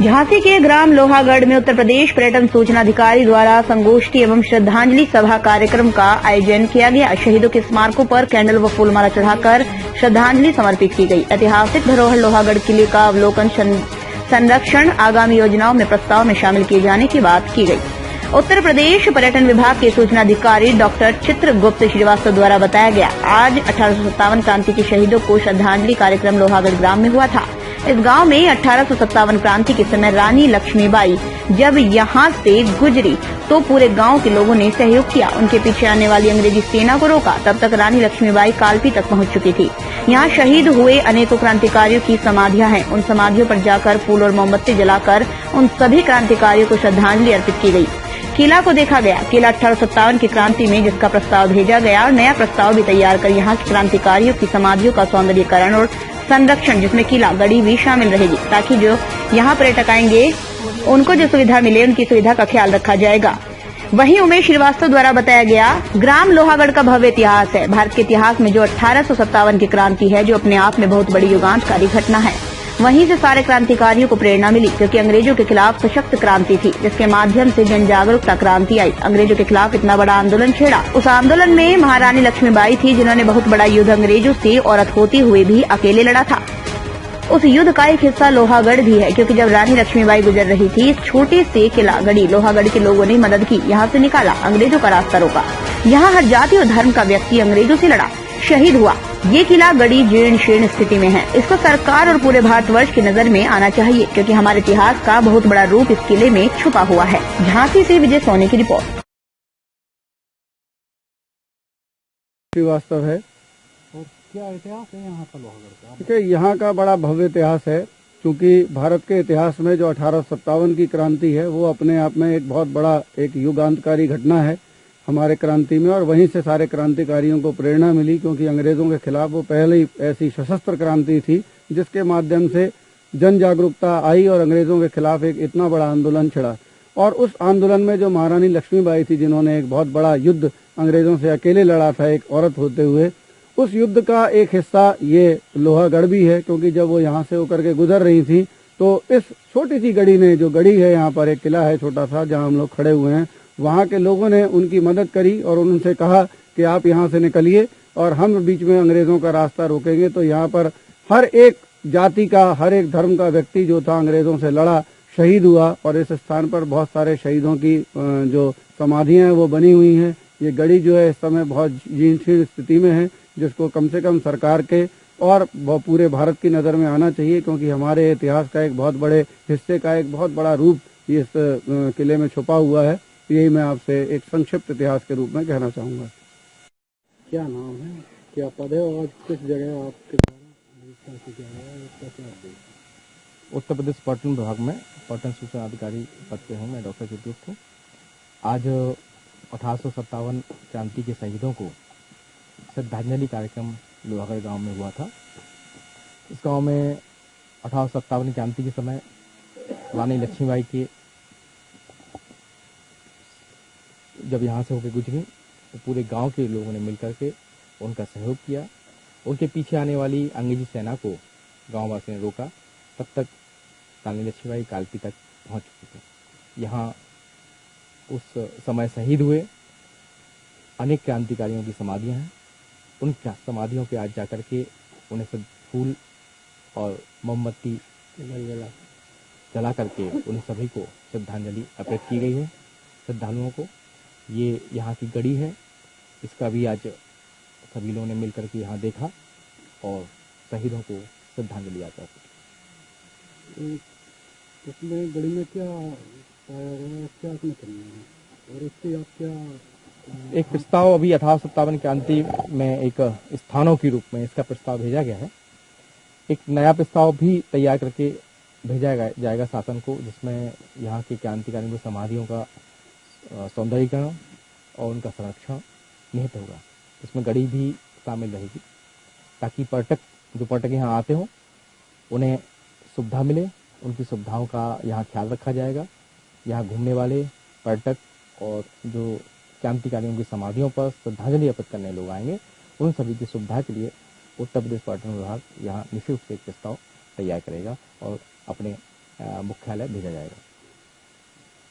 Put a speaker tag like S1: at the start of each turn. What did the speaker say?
S1: झांसी के ग्राम लोहागढ़ में उत्तर प्रदेश पर्यटन सूचना अधिकारी द्वारा संगोष्ठी एवं श्रद्धांजलि सभा कार्यक्रम का आयोजन किया गया। शहीदों के स्मारकों पर कैंडल व फूलमाला चढ़ाकर श्रद्धांजलि समर्पित की गई। ऐतिहासिक धरोहर लोहागढ़ किले का अवलोकन, संरक्षण, आगामी योजनाओं में प्रस्ताव में शामिल किए जाने की बात की गई। उत्तर प्रदेश पर्यटन विभाग के सूचना अधिकारी डॉक्टर चित्रगुप्त श्रीवास्तव द्वारा बताया गया, आज 1857 क्रांति के शहीदों को श्रद्धांजलि कार्यक्रम लोहागढ़ ग्राम में हुआ था। इस गांव में 1857 क्रांति के समय रानी लक्ष्मीबाई जब यहां से गुजरी तो पूरे गांव के लोगों ने सहयोग किया। उनके पीछे आने वाली अंग्रेजी सेना को रोका। तब तक रानी लक्ष्मीबाई कालपी तक पहुंच चुकी थी। यहां शहीद हुए अनेकों क्रांतिकारियों की समाधियां हैं। उन समाधियों पर जाकर फूल और मोमबत्ती जलाकर उन सभी क्रांतिकारियों को श्रद्धांजलि अर्पित की गई। किला को देखा गया। किला 1857 की क्रांति में जिसका प्रस्ताव भेजा गया और नया प्रस्ताव भी तैयार कर यहाँ के क्रांतिकारियों की समाधियों का सौंदर्यीकरण और संरक्षण, जिसमें किला गढ़ी भी शामिल रहेगी, ताकि जो यहाँ पर्यटक आएंगे उनको जो सुविधा मिले, उनकी सुविधा का ख्याल रखा जाएगा। वहीं उमेश श्रीवास्तव द्वारा बताया गया, ग्राम लोहागढ़ का भव्य इतिहास है। भारत के इतिहास में जो 1857 की क्रांति है, जो अपने आप में बहुत बड़ी युगांतकारी घटना है, वहीं से सारे क्रांतिकारियों को प्रेरणा मिली, क्योंकि अंग्रेजों के खिलाफ सशक्त क्रांति थी, जिसके माध्यम से जन जागरूकता क्रांति आई। अंग्रेजों के खिलाफ इतना बड़ा आंदोलन छेड़ा। उस आंदोलन में महारानी लक्ष्मीबाई थी, जिन्होंने बहुत बड़ा युद्ध अंग्रेजों से औरत होते हुए भी अकेले लड़ा था। उस युद्ध का एक हिस्सा लोहागढ़ भी है, क्योंकि जब रानी लक्ष्मीबाई गुजर रही थी, इस छोटे से किला गढ़ी लोहागढ़ के लोगों ने मदद की, यहाँ से निकाला, अंग्रेजों का रास्ता रोका। यहाँ हर जाति और धर्म का व्यक्ति अंग्रेजों से लड़ा, शहीद हुआ। ये किला गढ़ी जीर्ण शीर्ण स्थिति में है। इसको सरकार और पूरे भारतवर्ष की नजर में आना चाहिए, क्योंकि हमारे इतिहास का बहुत बड़ा रूप इस किले में छुपा हुआ है। झांसी से विजय सोनी की रिपोर्ट।
S2: श्रीवास्तव है।
S3: और क्या इतिहास है यहाँ का लोहागढ़ का?
S2: देखिए, यहाँ का बड़ा भव्य इतिहास है, क्योंकि भारत के इतिहास में जो 1857 की क्रांति है, वो अपने आप में एक बहुत बड़ा एक युगांतकारी घटना है हमारे क्रांति में। और वहीं से सारे क्रांतिकारियों को प्रेरणा मिली, क्योंकि अंग्रेजों के खिलाफ वो पहले ही ऐसी सशस्त्र क्रांति थी, जिसके माध्यम से जन जागरूकता आई और अंग्रेजों के खिलाफ एक इतना बड़ा आंदोलन छिड़ा। और उस आंदोलन में जो महारानी लक्ष्मीबाई थी, जिन्होंने एक बहुत बड़ा युद्ध अंग्रेजों से अकेले लड़ा था एक औरत होते हुए, उस युद्ध का एक हिस्सा ये लोहागढ़ भी है, क्योंकि जब वो यहाँ से होकर के गुजर रही थी, तो इस छोटी सी गढ़ी ने, जो गढ़ी है यहाँ पर एक किला है छोटा सा जहाँ हम लोग खड़े हुए हैं, वहाँ के लोगों ने उनकी मदद करी और उनसे कहा कि आप यहाँ से निकलिए और हम बीच में अंग्रेजों का रास्ता रोकेंगे। तो यहाँ पर हर एक जाति का, हर एक धर्म का व्यक्ति जो था अंग्रेजों से लड़ा, शहीद हुआ। और इस स्थान पर बहुत सारे शहीदों की जो समाधियां हैं वो बनी हुई हैं। ये गढ़ी जो है इस समय बहुत जीर्ण शीर्ण स्थिति में है, जिसको कम से कम सरकार के और पूरे भारत की नज़र में आना चाहिए, क्योंकि हमारे इतिहास का एक बहुत बड़े हिस्से का एक बहुत बड़ा रूप इस किले में छुपा हुआ है। यही मैं आपसे एक संक्षिप्त इतिहास के रूप में कहना चाहूँगा।
S3: क्या नाम है, क्या पद है और किस जगह आपके द्वारा किया गया है, इसका क्या है?
S4: उत्तर प्रदेश पर्यटन विभाग में पर्यटन सूचना अधिकारी पद पे हूँ मैं, डॉक्टर चित्रगुप्त हूँ। आज 1857 क्रांति के शहीदों को श्रद्धांजलि कार्यक्रम लोहागढ़ गांव में हुआ था। इस गांव में 1857 क्रांति के समय रानी लक्ष्मीबाई के जब यहाँ से होकर गुजरी, तो पूरे गांव के लोगों ने मिलकर के उनका सहयोग किया। उनके पीछे आने वाली अंग्रेजी सेना को गांव वासियों ने रोका। तब तक रानी लक्ष्मीबाई कालपी तक पहुंच चुकी थी। यहाँ उस समय शहीद हुए अनेक क्रांतिकारियों की समाधियां हैं। उन समाधियों पे आज जाकर के उन्हें सब फूल और मोमबत्ती जला करके उन सभी को श्रद्धांजलि अर्पित की गई है। श्रद्धालुओं को ये यहाँ की गढ़ी है, इसका भी आज सभी लोगों ने मिलकर के यहाँ देखा और शहीदों को श्रद्धांजलि अर्पित की।
S3: इसमें गढ़ी में क्या पाया गया, क्या आपने करना है और इससे आप क्या?
S4: एक प्रस्ताव अभी 1857 क्रांति में एक स्थानों के रूप में इसका प्रस्ताव भेजा गया है। एक नया प्रस्ताव भी तैयार करके भेजा जाएगा शासन को, जिसमें यहाँ के क्रांतिकारियों की समाधियों का सौंदर्यीकरण और उनका संरक्षण निहित होगा। इसमें गढ़ी भी शामिल रहेगी, ताकि जो पर्यटक यहाँ आते हों उन्हें सुविधा मिले। उनकी सुविधाओं का यहाँ ख्याल रखा जाएगा। यहाँ घूमने वाले पर्यटक और जो क्रांतिकारियों की समाधियों पर श्रद्धांजलि अर्पित करने लोग आएंगे, उन सभी की सुविधा के लिए उत्तर प्रदेश पर्यटन विभाग यहाँ निःशुल्क एक प्रस्ताव तैयार करेगा और अपने मुख्यालय भेजा जाएगा।